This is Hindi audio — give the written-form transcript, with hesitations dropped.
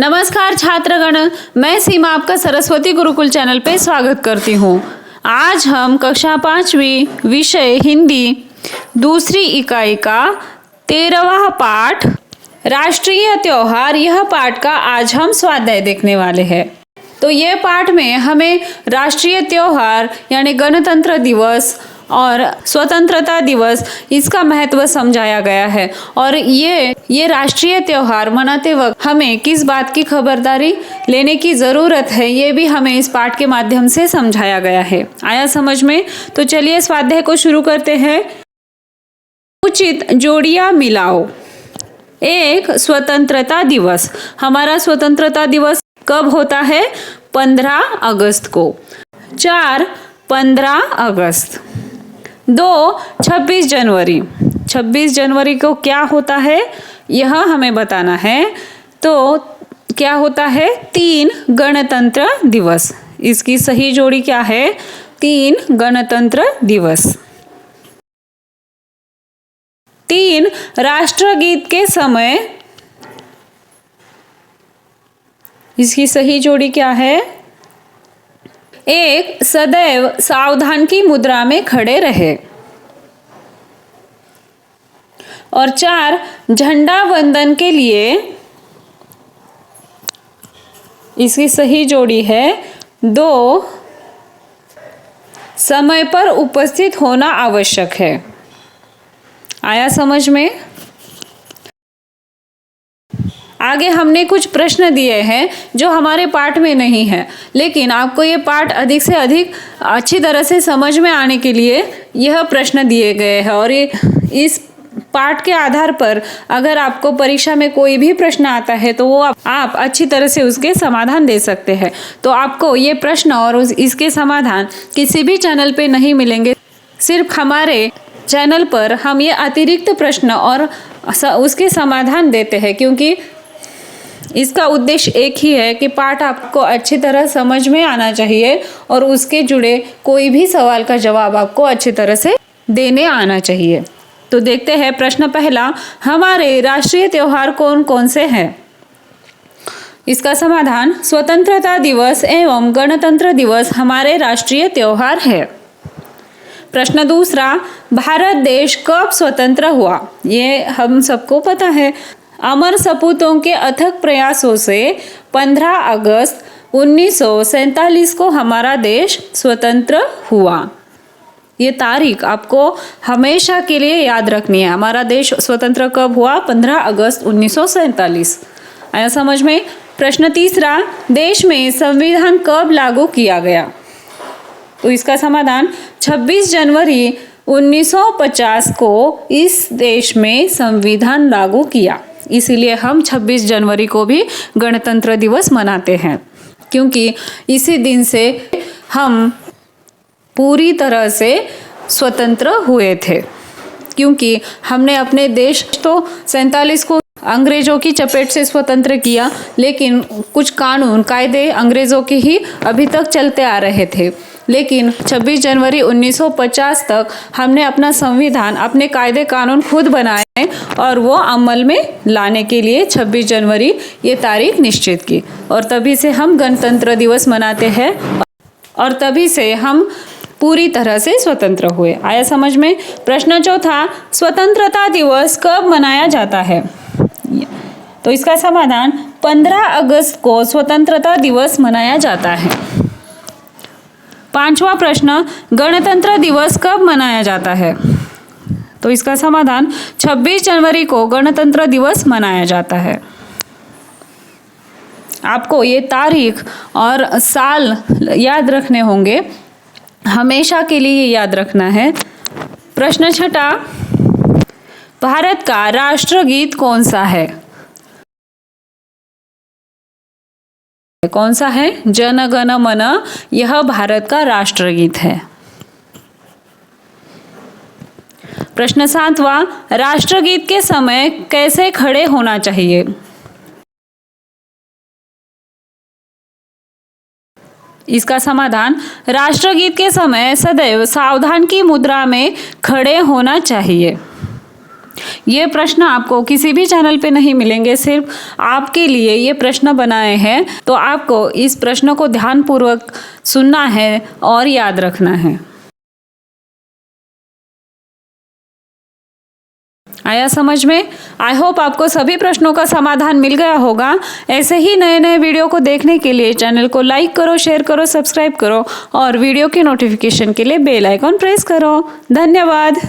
नमस्कार छात्रगण, मैं सीमा आपका सरस्वती गुरुकुल चैनल पे स्वागत करती हूँ। आज हम कक्षा 5वीं विषय हिंदी दूसरी इकाई का 13वां पाठ राष्ट्रीय त्योहार, यह पाठ का आज हम स्वाध्याय देखने वाले हैं। तो ये पाठ में हमें राष्ट्रीय त्योहार यानी गणतंत्र दिवस और स्वतंत्रता दिवस, इसका महत्व समझाया गया है। और ये राष्ट्रीय त्योहार मनाते वक्त हमें किस बात की खबरदारी लेने की ज़रूरत है, ये भी हमें इस पाठ के माध्यम से समझाया गया है। आया समझ में? तो चलिए स्वाध्याय को शुरू करते हैं। उचित जोड़ियां मिलाओ। एक, स्वतंत्रता दिवस। हमारा स्वतंत्रता दिवस कब होता है? 15 अगस्त को। 4, 15 अगस्त। 2, 26 जनवरी। 26 जनवरी को क्या होता है, यह हमें बताना है। तो क्या होता है? 3, गणतंत्र दिवस। इसकी सही जोड़ी क्या है? 3, गणतंत्र दिवस। 3, राष्ट्रगीत के समय। इसकी सही जोड़ी क्या है? 1, सदैव सावधान की मुद्रा में खड़े रहे। और 4, झंडा वंदन के लिए। इसकी सही जोड़ी है 2, समय पर उपस्थित होना आवश्यक है। आया समझ में? आगे हमने कुछ प्रश्न दिए हैं जो हमारे पाठ में नहीं है, लेकिन आपको ये पाठ अधिक से अधिक अच्छी तरह से समझ में आने के लिए यह प्रश्न दिए गए हैं। और इस पाठ के आधार पर अगर आपको परीक्षा में कोई भी प्रश्न आता है तो वो आप अच्छी तरह से उसके समाधान दे सकते हैं। तो आपको ये प्रश्न और इसके समाधान किसी भी चैनल पे नहीं मिलेंगे। सिर्फ हमारे चैनल पर हम ये अतिरिक्त प्रश्न और उसके समाधान देते हैं, क्योंकि इसका उद्देश्य एक ही है कि पाठ आपको अच्छी तरह समझ में आना चाहिए और उसके जुड़े कोई भी सवाल का जवाब आपको अच्छी तरह से देने आना चाहिए। तो देखते हैं प्रश्न पहला, हमारे राष्ट्रीय त्योहार कौन कौन से हैं? इसका समाधान, स्वतंत्रता दिवस एवं गणतंत्र दिवस हमारे राष्ट्रीय त्योहार है। प्रश्न दूसरा, भारत देश कब स्वतंत्र हुआ? ये हम सबको पता है। अमर सपूतों के अथक प्रयासों से 15 अगस्त 1947 को हमारा देश स्वतंत्र हुआ। ये तारीख आपको हमेशा के लिए याद रखनी है। हमारा देश स्वतंत्र कब हुआ? 15 अगस्त 1947। आया समझ में? प्रश्न तीसरा, देश में संविधान कब लागू किया गया? तो इसका समाधान, 26 जनवरी 1950 को इस देश में संविधान लागू किया। इसीलिए हम 26 जनवरी को भी गणतंत्र दिवस मनाते हैं, क्योंकि इसी दिन से हम पूरी तरह से स्वतंत्र हुए थे। क्योंकि हमने अपने देश तो 47 को अंग्रेजों की चपेट से स्वतंत्र किया, लेकिन कुछ कानून कायदे अंग्रेजों के ही अभी तक चलते आ रहे थे। लेकिन 26 जनवरी 1950 तक हमने अपना संविधान, अपने कायदे कानून खुद बनाए और वो अमल में लाने के लिए 26 जनवरी ये तारीख निश्चित की। और तभी से हम गणतंत्र दिवस मनाते हैं और तभी से हम पूरी तरह से स्वतंत्र हुए। आया समझ में? प्रश्न चौथा, स्वतंत्रता दिवस कब मनाया जाता है? तो इसका समाधान, 15 अगस्त को स्वतंत्रता दिवस मनाया जाता है। पांचवा प्रश्न, गणतंत्र दिवस कब मनाया जाता है? तो इसका समाधान, 26 जनवरी को गणतंत्र दिवस मनाया जाता है। आपको ये तारीख और साल याद रखने होंगे, हमेशा के लिए याद रखना है। प्रश्न छठा, भारत का राष्ट्रगीत कौन सा है? कौन सा है? जन गण मन, यह भारत का राष्ट्रगीत है। प्रश्न सातवां, राष्ट्रगीत के समय कैसे खड़े होना चाहिए? इसका समाधान, राष्ट्रगीत के समय सदैव सावधान की मुद्रा में खड़े होना चाहिए। ये प्रश्न आपको किसी भी चैनल पे नहीं मिलेंगे, सिर्फ आपके लिए ये प्रश्न बनाए हैं। तो आपको इस प्रश्न को ध्यानपूर्वक सुनना है और याद रखना है। आया समझ में? आई होप आपको सभी प्रश्नों का समाधान मिल गया होगा। ऐसे ही नए नए वीडियो को देखने के लिए चैनल को लाइक करो, शेयर करो, सब्सक्राइब करो और वीडियो की नोटिफिकेशन के लिए बेल आइकॉन प्रेस करो। धन्यवाद।